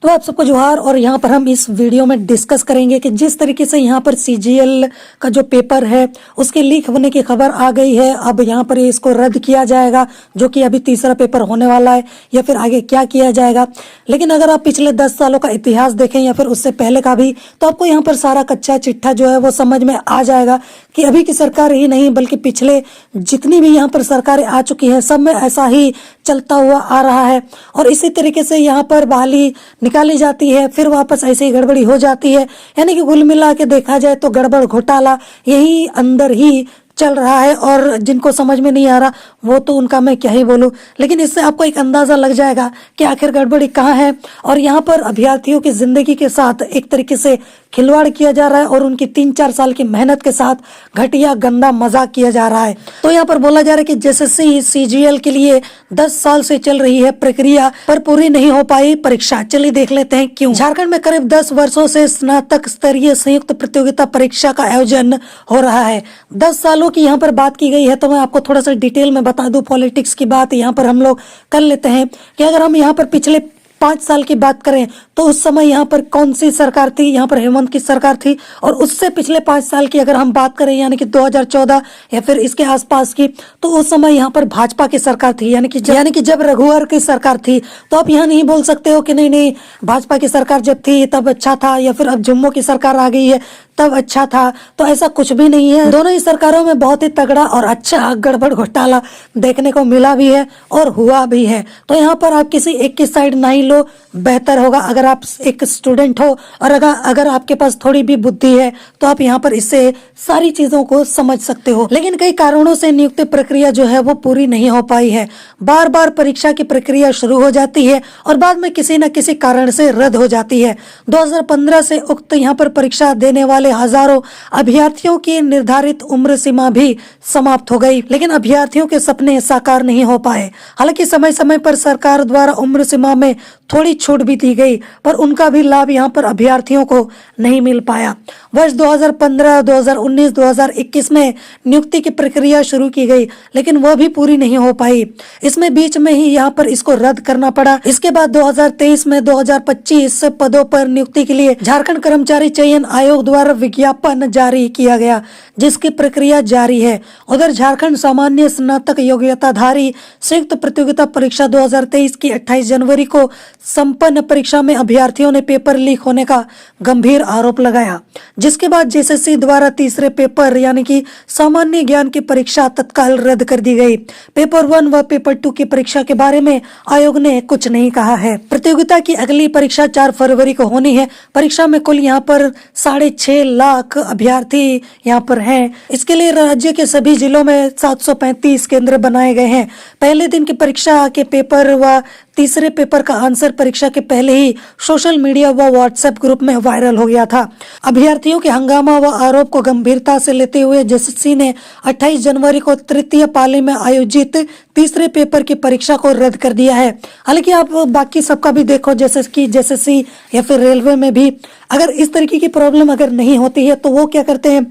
तो आप सबको जोहार। और यहाँ पर हम इस वीडियो में डिस्कस करेंगे कि जिस तरीके से यहाँ पर सीजीएल का जो पेपर है उसके लीक होने की खबर आ गई है। अब यहाँ पर इसको रद्द किया जाएगा, जो कि अभी तीसरा पेपर होने वाला है, या फिर आगे क्या किया जाएगा। लेकिन अगर आप पिछले 10 सालों का इतिहास देखें या फिर उससे पहले का भी, तो आपको यहाँ पर सारा कच्चा चिट्ठा जो है वो समझ में आ जाएगा कि अभी की सरकार ही नहीं बल्कि पिछले जितनी भी यहाँ पर सरकारें आ चुकी हैं सब में ऐसा ही चलता हुआ आ रहा है। और इसी तरीके से यहाँ पर बहाली निकाली जाती है, फिर वापस ऐसे ही गड़बड़ी हो जाती है। यानी कि कुल मिला के देखा जाए तो गड़बड़ घोटाला यही अंदर ही चल रहा है। और जिनको समझ में नहीं आ रहा वो तो उनका मैं क्या ही बोलूं, लेकिन इससे आपको एक अंदाजा लग जाएगा कि आखिर गड़बड़ी कहाँ है। और यहाँ पर अभ्यर्थियों की जिंदगी के साथ एक तरीके से खिलवाड़ किया जा रहा है और उनकी 3-4 साल की मेहनत के साथ घटिया गंदा मजाक किया जा रहा है। तो यहाँ पर बोला जा रहा है कि जेएसएससी सीजीएल के लिए 10 साल से चल रही है प्रक्रिया, पर पूरी नहीं हो पाई परीक्षा। चलिए देख लेते हैं क्यों। झारखंड में करीब 10 वर्षों से स्नातक स्तरीय संयुक्त प्रतियोगिता परीक्षा का आयोजन हो रहा है। 10 सालों की यहाँ पर बात की गई है, तो मैं आपको थोड़ा सा डिटेल में बता दूं। पॉलिटिक्स की बात यहाँ पर हम लोग कर लेते हैं कि अगर हम यहाँ पर पिछले 5 साल की बात करें तो उस समय यहाँ पर कौन सी सरकार थी, यहाँ पर हेमंत की सरकार थी। और उससे पिछले 5 साल की अगर हम बात करें यानी कि 2014 या फिर इसके आसपास की, तो उस समय यहाँ पर भाजपा की सरकार थी। यानी कि जब रघुवर की सरकार थी। तो आप यहाँ नहीं बोल सकते हो कि नहीं भाजपा की सरकार जब थी तब अच्छा था, या फिर अब जम्मू की सरकार आ गई है तब अच्छा था। तो ऐसा कुछ भी नहीं है। दोनों ही सरकारों में बहुत ही तगड़ा और अच्छा गड़बड़ घोटाला देखने को मिला भी है और हुआ भी है। तो यहाँ पर आप किसी एक की साइड नहीं लो, बेहतर होगा। अगर आप एक स्टूडेंट हो और अगर आपके पास थोड़ी भी बुद्धि है तो आप यहाँ पर इससे सारी चीजों को समझ सकते हो। लेकिन कई कारणों से नियुक्ति प्रक्रिया जो है वो पूरी नहीं हो पाई है। बार बार परीक्षा की प्रक्रिया शुरू हो जाती है और बाद में किसी न किसी कारण से रद्द हो जाती है। 2015 से उक्त यहाँ पर परीक्षा देने वाले हजारों अभ्यर्थियों की निर्धारित उम्र सीमा भी समाप्त हो गई, लेकिन अभ्यर्थियों के सपने साकार नहीं हो पाए। हालांकि समय समय पर सरकार द्वारा उम्र सीमा में थोड़ी छूट भी दी गई, पर उनका भी लाभ यहाँ पर अभ्यर्थियों को नहीं मिल पाया। वर्ष 2015, 2019, 2021 में नियुक्ति की प्रक्रिया शुरू की गई, लेकिन वह भी पूरी नहीं हो पाई। इसमें बीच में ही यहाँ पर इसको रद्द करना पड़ा। इसके बाद 2023 में 2025 पदों पर नियुक्ति के लिए झारखंड कर्मचारी चयन आयोग द्वारा विज्ञापन जारी किया गया, जिसकी प्रक्रिया जारी है। उधर झारखंड सामान्य स्नातक योग्यताधारी संयुक्त प्रतियोगिता परीक्षा 2023 की 28 जनवरी को संपन्न परीक्षा में अभ्यर्थियों ने पेपर लीक होने का गंभीर आरोप लगाया, जिसके बाद जेएसएससी द्वारा तीसरे पेपर यानी कि सामान्य ज्ञान की परीक्षा तत्काल रद्द कर दी गई। पेपर 1 व पेपर 2 की परीक्षा के बारे में आयोग ने कुछ नहीं कहा है। प्रतियोगिता की अगली परीक्षा 4 फरवरी को होनी है। परीक्षा में कुल यहाँ पर 6.5 लाख अभ्यर्थी यहाँ पर हैं। इसके लिए राज्य के सभी जिलों में 735 केंद्र बनाए गए हैं। पहले दिन की परीक्षा के पेपर व तीसरे पेपर का आंसर परीक्षा के पहले ही सोशल मीडिया व व्हाट्सएप ग्रुप में वायरल हो गया था। अभ्यर्थियों के हंगामा व आरोप को गंभीरता से लेते हुए जेएसएससी ने 28 जनवरी को तृतीय पाली में आयोजित तीसरे पेपर की परीक्षा को रद्द कर दिया है। हालांकि आप बाकी सबका भी देखो, जैसे कि जेएसएससी या फिर रेलवे में भी अगर इस तरीके की प्रॉब्लम अगर नहीं होती है तो वो क्या करते हैं,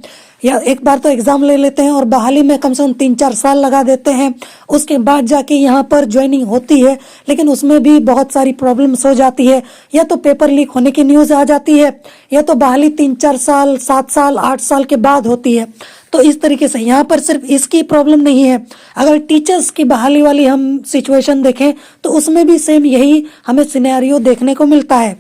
या एक बार तो एग्जाम ले लेते हैं और बहाली में कम से कम 3-4 साल लगा देते हैं। उसके बाद जाके यहाँ पर ज्वाइनिंग होती है, लेकिन उसमें भी बहुत सारी प्रॉब्लम्स हो जाती है। या तो पेपर लीक होने की न्यूज आ जाती है, या तो बहाली 3-4 साल, 7 साल, 8 साल के बाद होती है। तो इस तरीके से यहाँ पर सिर्फ इसकी प्रॉब्लम नहीं है। अगर टीचर्स की बहाली वाली हम सिचुएशन देखें तो उसमें भी सेम यही हमें सिनेरियो देखने को मिलता है।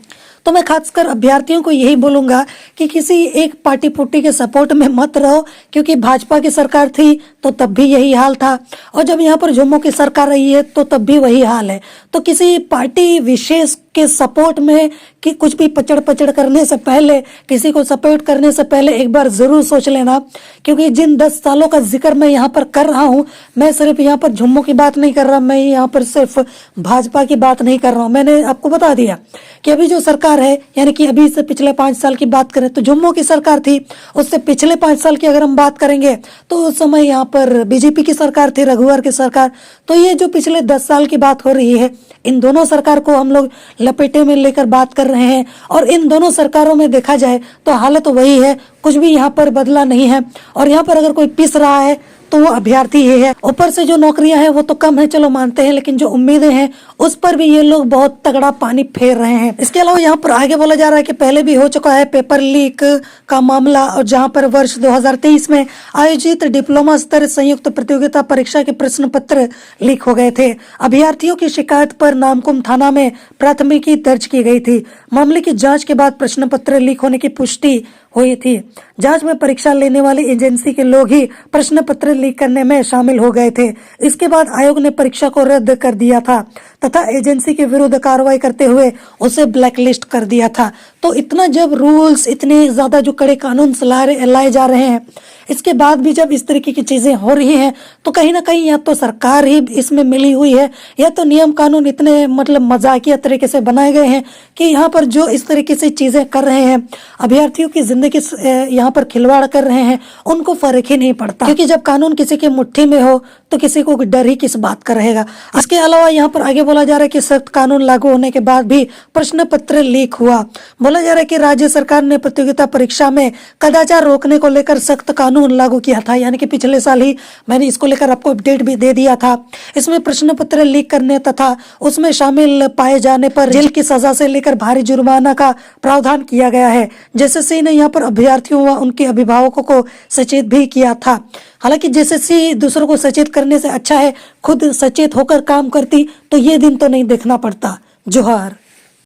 तो मैं खासकर अभ्यर्थियों को यही बोलूंगा कि किसी एक पार्टी पुट्टी के सपोर्ट में मत रहो, क्योंकि भाजपा की सरकार थी तो तब भी यही हाल था, और जब यहाँ पर जम्मू की सरकार रही है तो तब भी वही हाल है। तो किसी पार्टी विशेष के सपोर्ट में कि कुछ भी पचड़ करने से पहले, किसी को सपोर्ट करने से पहले एक बार जरूर सोच लेना। क्योंकि जिन 10 सालों का जिक्र मैं यहाँ पर कर रहा हूँ, मैं सिर्फ यहाँ पर जम्मू की बात नहीं कर रहा, मैं यहाँ पर सिर्फ भाजपा की बात नहीं कर रहा हूँ। मैंने आपको बता दिया कि अभी जो सरकार है, यानी कि अभी से पिछले 5 साल की बात करें तो जम्मू की सरकार थी। उससे पिछले 5 साल की अगर हम बात करेंगे तो उस समय यहाँ पर बीजेपी की सरकार थी, रघुवर की सरकार। तो ये जो पिछले 10 साल की बात हो रही है, इन दोनों सरकार को हम लोग लपेटे में लेकर बात कर रहे हैं। और इन दोनों सरकारों में देखा जाए तो हालत वही है, कुछ भी यहाँ पर बदला नहीं है। और यहाँ पर अगर कोई पिस रहा है तो वो अभ्यर्थी ही है। ऊपर से जो नौकरियां हैं वो तो कम है, चलो मानते हैं, लेकिन जो उम्मीदें हैं उस पर भी ये लोग बहुत तगड़ा पानी फेर रहे हैं। इसके अलावा यहाँ पर आगे बोला जा रहा है कि पहले भी हो चुका है पेपर लीक का मामला, और जहाँ पर वर्ष 2023 में आयोजित डिप्लोमा स्तर संयुक्त प्रतियोगिता परीक्षा के प्रश्न पत्र लीक हो गए थे। अभ्यर्थियों की शिकायत पर नामकुम थाना में प्राथमिकी दर्ज की गई थी। मामले की जांच के बाद प्रश्न पत्र लीक होने की पुष्टि हुई थी। जांच में परीक्षा लेने वाली एजेंसी के लोग ही प्रश्न पत्र लीक करने में शामिल हो गए थे। इसके बाद आयोग ने परीक्षा को रद्द कर दिया था तथा एजेंसी के विरुद्ध कार्रवाई करते हुए उसे ब्लैकलिस्ट कर दिया था। तो इतना जब रूल्स, इतने ज्यादा जो कड़े कानून लाए जा रहे हैं, इसके बाद भी जब इस तरीके की चीजें हो रही हैं तो कहीं ना कहीं या तो सरकार ही इसमें मिली हुई है या तो नियम कानून इतने मतलब मजाकिया तरीके से बनाए गए हैं कि यहाँ पर जो इस तरीके से चीजें कर रहे हैं, अभ्यर्थियों की जिंदगी यहाँ पर खिलवाड़ कर रहे हैं, उनको फर्क ही नहीं पड़ता। क्योंकि जब कानून किसी की मुट्ठी में हो तो किसी को डर ही किस बात का रहेगा। इसके अलावा यहाँ पर आगे बोला जा रहा है कि सख्त कानून लागू होने के बाद भी प्रश्न पत्र लीक हुआ। बोला जा रहा है कि राज्य सरकार ने प्रतियोगिता परीक्षा में कदाचार रोकने को लेकर सख्त कानून लागू किया था, यानी कि पिछले साल ही मैंने इसको लेकर आपको अपडेट भी दे दिया था। इसमें प्रश्न पत्र लीक करने तथा उसमें शामिल पाए जाने पर जेल की सजा से लेकर भारी जुर्माना का प्रावधान किया गया है। जेएसएससी ने यहाँ पर अभ्यर्थियों व उनके अभिभावकों को सचेत भी किया था। हालांकि जेएसएससी दूसरों को सचेत करने से अच्छा है खुद सचेत होकर काम करती तो ये दिन तो नहीं देखना पड़ता। जोहार।